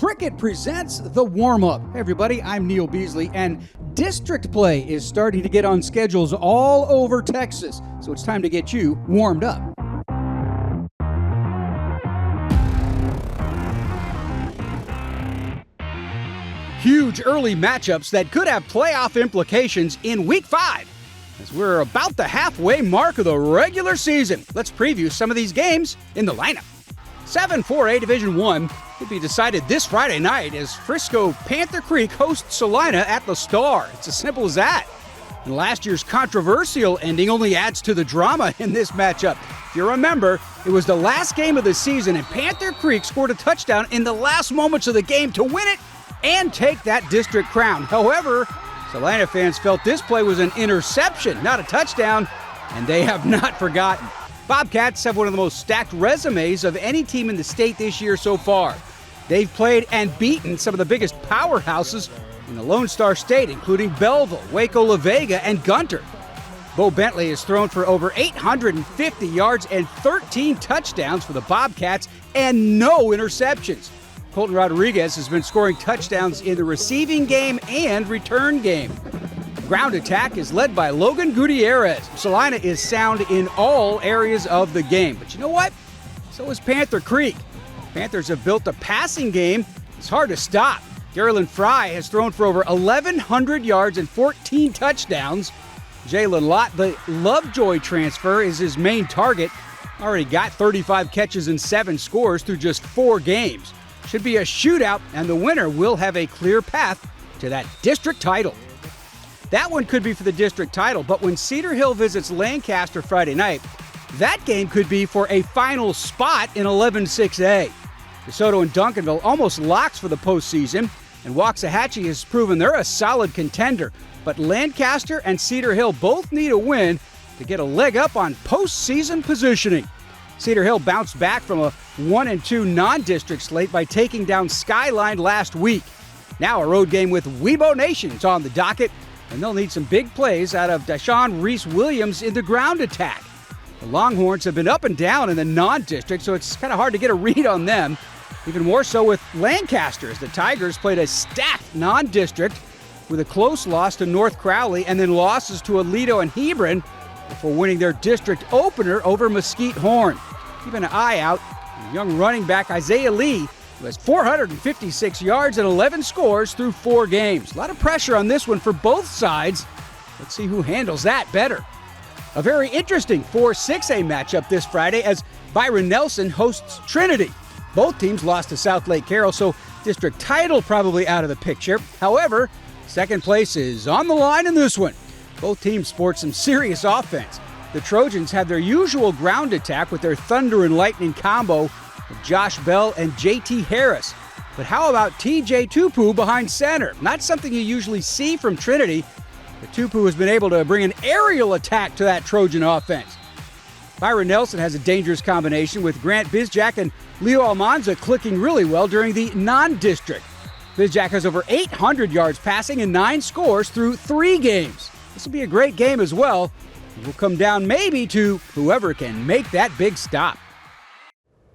Cricket presents The Warm-Up. Hey everybody, I'm Neil Beasley, and district play is starting to get on schedules all over Texas, so it's time to get you warmed up. Huge early matchups that could have playoff implications in Week 5, as we're about the halfway mark of the regular season. Let's preview some of these games in the lineup. 7-4A Division 1 will be decided this Friday night as Frisco Panther Creek hosts Celina at the Star. It's as simple as that. And last year's controversial ending only adds to the drama in this matchup. If you remember, it was the last game of the season and Panther Creek scored a touchdown in the last moments of the game to win it and take that district crown. However, Celina fans felt this play was an interception, not a touchdown, and they have not forgotten. Bobcats have one of the most stacked resumes of any team in the state this year so far. They've played and beaten some of the biggest powerhouses in the Lone Star State, including Belleville, Waco, La Vega, and Gunter. Bo Bentley has thrown for over 850 yards and 13 touchdowns for the Bobcats and no interceptions. Colton Rodriguez has been scoring touchdowns in the receiving game and return game. Ground attack is led by Logan Gutierrez. Celina is sound in all areas of the game. But you know what? So is Panther Creek. Panthers have built a passing game. It's hard to stop. Garland Fry has thrown for over 1,100 yards and 14 touchdowns. Jalen Lott, the Lovejoy transfer, is his main target. Already got 35 catches and 7 scores through just 4 games. Should be a shootout, and the winner will have a clear path to that district title. That one could be for the district title, but when Cedar Hill visits Lancaster Friday night, that game could be for a final spot in 11-6A. DeSoto and Duncanville almost locks for the postseason, and Waxahachie has proven they're a solid contender. But Lancaster and Cedar Hill both need a win to get a leg up on postseason positioning. Cedar Hill bounced back from a 1-2 non-district slate by taking down Skyline last week. Now a road game with Weibo Nation's on the docket, and they'll need some big plays out of Dashawn Reese-Williams in the ground attack. The Longhorns have been up and down in the non-district, so it's kind of hard to get a read on them. Even more so with Lancaster, as the Tigers played a stacked non-district with a close loss to North Crowley and then losses to Aledo and Hebron before winning their district opener over Mesquite Horn. Keep an eye out on young running back Isaiah Lee, who has 456 yards and 11 scores through 4 games. A lot of pressure on this one for both sides. Let's see who handles that better. A very interesting 4-6A matchup this Friday as Byron Nelson hosts Trinity. Both teams lost to South Lake Carroll, so district title probably out of the picture. However, second place is on the line in this one. Both teams sport some serious offense. The Trojans have their usual ground attack with their Thunder and Lightning combo of Josh Bell and JT Harris. But how about TJ Tupu behind center? Not something you usually see from Trinity, but Tupu has been able to bring an aerial attack to that Trojan offense. Byron Nelson has a dangerous combination with Grant Bizjack and Leo Almanza clicking really well during the non-district. Bizjack has over 800 yards passing and 9 scores through 3 games. This will be a great game as well. It will come down maybe to whoever can make that big stop.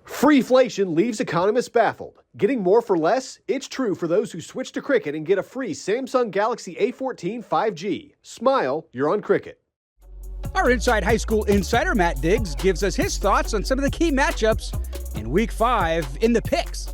Freeflation leaves economists baffled. Getting more for less? It's true for those who switch to Cricket and get a free Samsung Galaxy A14 5G. Smile, you're on Cricket. Our Inside High School insider, Matt Diggs, gives us his thoughts on some of the key matchups in Week 5 in the picks.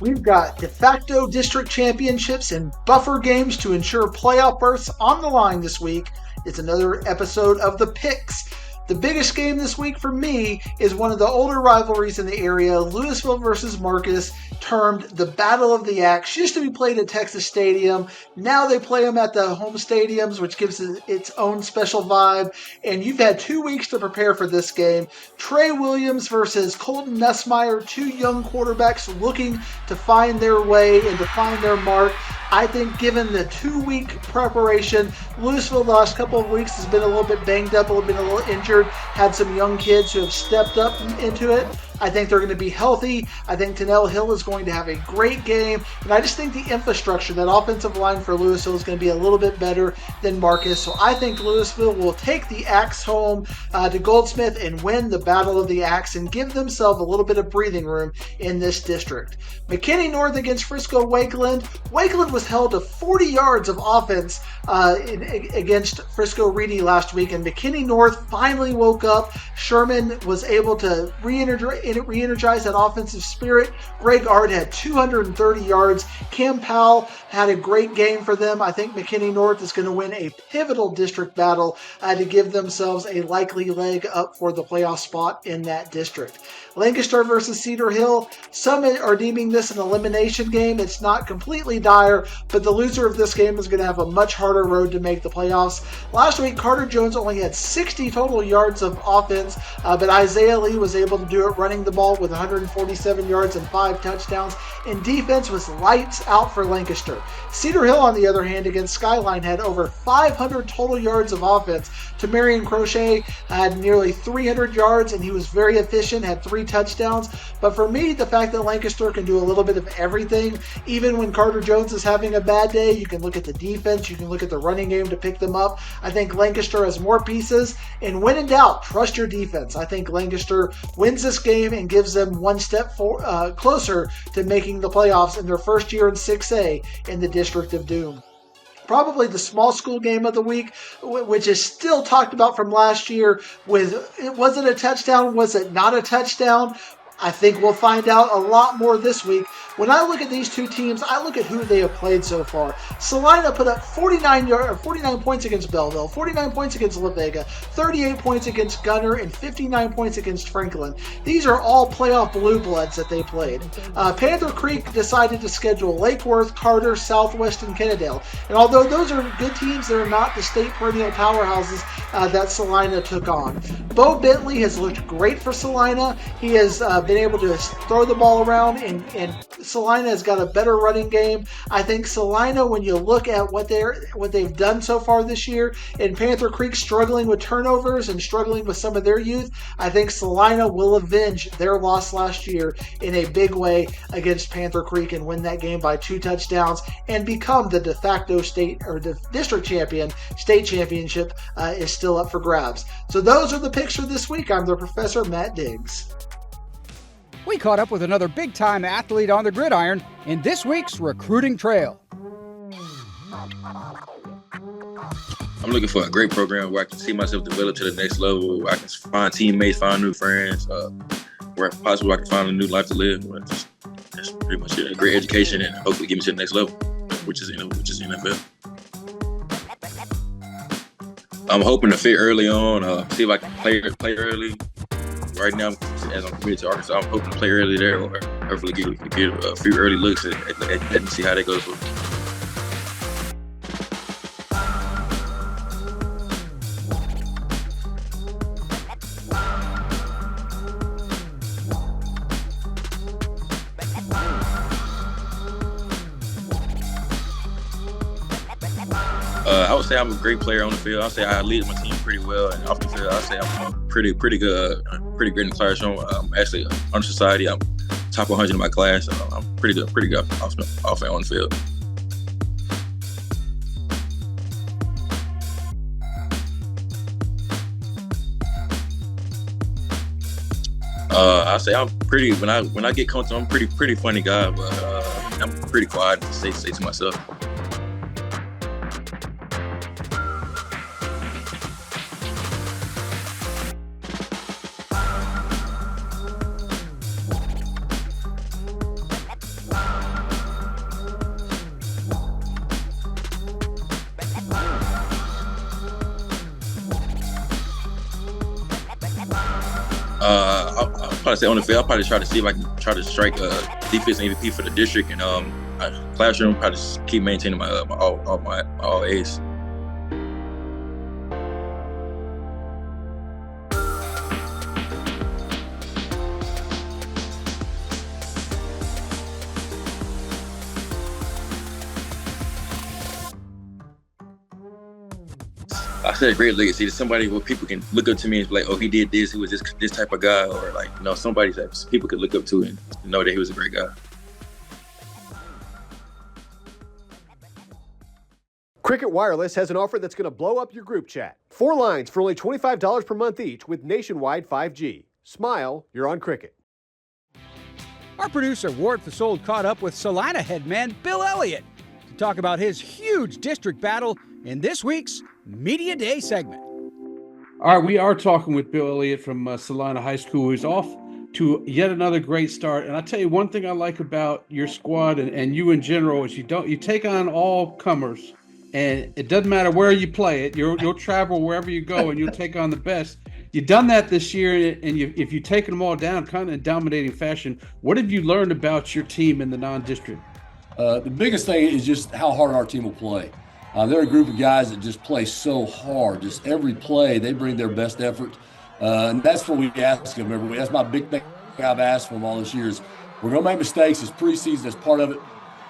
We've got de facto district championships and buffer games to ensure playoff berths on the line this week. It's another episode of the picks. The biggest game this week for me is one of the older rivalries in the area, Louisville versus Marcus, termed the Battle of the Axe. Used to be played at Texas Stadium. Now they play them at the home stadiums, which gives it its own special vibe. And you've had 2 weeks to prepare for this game. Trey Williams versus Colton Nussmeier, 2 young quarterbacks looking to find their way and to find their mark. I think given the 2-week preparation, Louisville the last couple of weeks has been a little bit banged up, been a little injured, had some young kids who have stepped up into it. I think they're going to be healthy. I think Terrell Hill is going to have a great game. And I just think the infrastructure, that offensive line for Louisville is going to be a little bit better than Marcus. So I think Louisville will take the Axe home to Goldsmith and win the Battle of the Axe and give themselves a little bit of breathing room in this district. McKinney North against Frisco Wakeland. Wakeland was held to 40 yards of offense against Frisco Reedy last week, and McKinney North finally woke up. Sherman was able to re-energize that offensive spirit. Greg Ard had 230 yards. Cam Powell had a great game for them. I think McKinney North is going to win a pivotal district battle to give themselves a likely leg up for the playoff spot in that district. Lancaster versus Cedar Hill. Some are deeming this an elimination game. It's not completely dire, but the loser of this game is going to have a much harder road to make the playoffs. Last week, Carter Jones only had 60 total yards of offense, but Isaiah Lee was able to do it running the ball with 147 yards and 5 touchdowns, and defense was lights out for Lancaster. Cedar Hill, on the other hand, against Skyline had over 500 total yards of offense. Tamarian Crochet had nearly 300 yards, and he was very efficient, had 3 touchdowns. But for me, the fact that Lancaster can do a little bit of everything, even when Carter Jones is having a bad day, you can look at the defense, you can look at the running game to pick them up. I think Lancaster has more pieces, and when in doubt, trust your defense. I think Lancaster wins this game and gives them one step closer to making the playoffs in their first year in 6A in the District of Doom. Probably the small school game of the week, which is still talked about from last year. Was it a touchdown? Was it not a touchdown? I think we'll find out a lot more this week. When I look at these two teams, I look at who they have played so far. Celina put up 49 points against Belleville, 49 points against La Vega, 38 points against Gunner, and 59 points against Franklin. These are all playoff blue bloods that they played. Panther Creek decided to schedule Lake Worth, Carter, Southwest, and Kennedale. And although those are good teams, they're not the state perennial powerhouses that Celina took on. Bo Bentley has looked great for Celina. He has been able to throw the ball around, and Celina has got a better running game. I think Celina, when you look at what they've done so far this year, and Panther Creek struggling with turnovers and struggling with some of their youth, I think Celina will avenge their loss last year in a big way against Panther Creek and win that game by 2 touchdowns and become the de facto state or the district champion. State championship is still up for grabs. So those are the picks for this week. I'm the Professor Matt Diggs. We caught up with another big-time athlete on the gridiron in this week's Recruiting Trail. I'm looking for a great program where I can see myself develop to the next level, where I can find teammates, find new friends, where possible I can find a new life to live. That's pretty much it. A great education and hopefully get me to the next level, which is NFL. I'm hoping to fit early on, see if I can play early. Right now, as I'm committed to Arkansas, I'm hoping to play early there, or hopefully get a few early looks and see how that goes. I would say I'm a great player on the field. I'll say I lead my team pretty well, and off the field, I'll say I'm pretty good in the classroom. I'm actually on society. I'm top 100 in my class. So I'm pretty good off and on the field. I say I'm pretty. When I get comfortable, I'm pretty funny guy, but I'm pretty quiet and say to myself. I'll probably say on the field, I'll probably try to see if I can try to strike a defense MVP for the district, and classroom probably just keep maintaining my all A's. I said a great legacy to somebody where people can look up to me and be like, oh, he did this, he was this type of guy, or like, you know, somebody that people could look up to and know that he was a great guy. Cricket Wireless has an offer that's going to blow up your group chat. 4 lines for only $25 per month each with nationwide 5G. Smile, you're on Cricket. Our producer, Ward Fasold, caught up with Celina headman Bill Elliott to talk about his huge district battle in this week's Media Day segment. All right, we are talking with Bill Elliott from Celina High School, who's off to yet another great start. And I'll tell you one thing I like about your squad and you in general is you take on all comers. And it doesn't matter where you play it. You'll travel wherever you go, and you'll take on the best. You've done that this year, and if you've taken them all down kind of in dominating fashion, what have you learned about your team in the non-district? The biggest thing is just how hard our team will play. They're a group of guys that just play so hard. Just every play, they bring their best effort. And that's what we ask them. Remember, that's my big thing I've asked from all this years. We're going to make mistakes. It's preseason. That's part of it.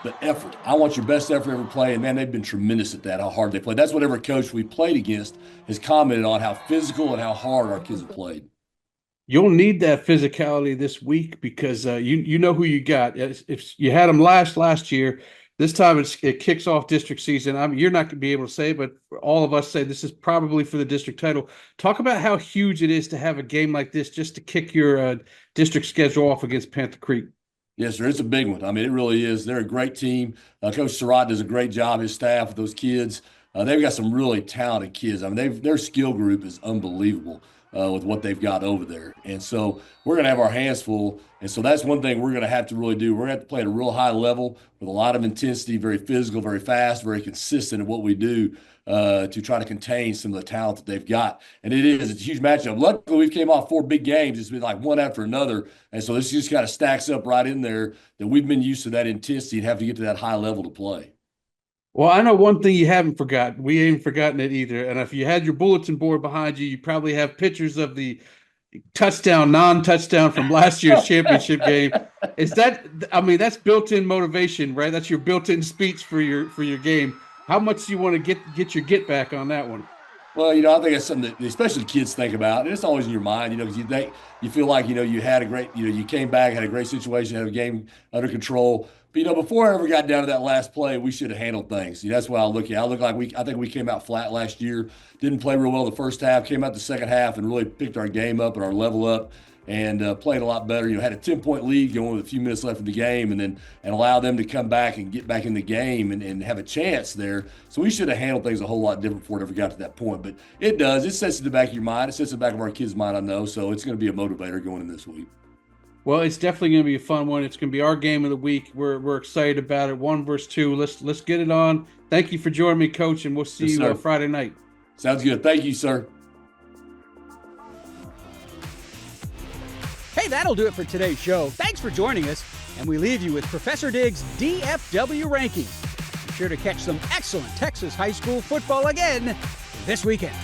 But effort. I want your best effort every play. And, man, they've been tremendous at that, how hard they play. That's what every coach we played against has commented on, how physical and how hard our kids have played. You'll need that physicality this week because you know who you got. If you had them last year, this time it kicks off district season. I mean, you're not going to be able to say, but all of us say this is probably for the district title. Talk about how huge it is to have a game like this just to kick your district schedule off against Panther Creek. Yes, sir. It's a big one. I mean, it really is. They're a great team. Coach Surratt does a great job, his staff, with those kids. They've got some really talented kids. I mean, their skill group is unbelievable with what they've got over there. And so we're going to have our hands full. And so that's one thing we're going to have to really do. We're going to have to play at a real high level with a lot of intensity, very physical, very fast, very consistent in what we do to try to contain some of the talent that they've got. And it's a huge matchup. Luckily, we came off 4 big games. It's been like one after another. And so this just kind of stacks up right in there that we've been used to that intensity and have to get to that high level to play. Well, I know one thing you haven't forgotten. We ain't forgotten it either. And if you had your bulletin board behind you, you probably have pictures of the touchdown, non-touchdown from last year's championship game. That's built-in motivation, right? That's your built-in speech for your game. How much do you want to get your get back on that one? Well, I think that's something that especially kids think about. And it's always in your mind, because you feel like, you had a great, you came back, had a great situation, had a game under control. But, before I ever got down to that last play, we should have handled things. That's what I look at. I think we came out flat last year, didn't play real well the first half, came out the second half and really picked our game up and our level up and played a lot better. Had a 10-point lead going with a few minutes left in the game and allow them to come back and get back in the game and have a chance there. So we should have handled things a whole lot different before it ever got to that point. But it does. It sets in the back of your mind. It sets in the back of our kids' mind, I know. So it's going to be a motivator going in this week. Well, it's definitely going to be a fun one. It's going to be our game of the week. We're excited about it. 1 versus 2. Let's get it on. Thank you for joining me, Coach, and we'll see you Friday night. Sounds good. Thank you, sir. Hey, that'll do it for today's show. Thanks for joining us, and we leave you with Professor Diggs' DFW rankings. Be sure to catch some excellent Texas high school football again this weekend.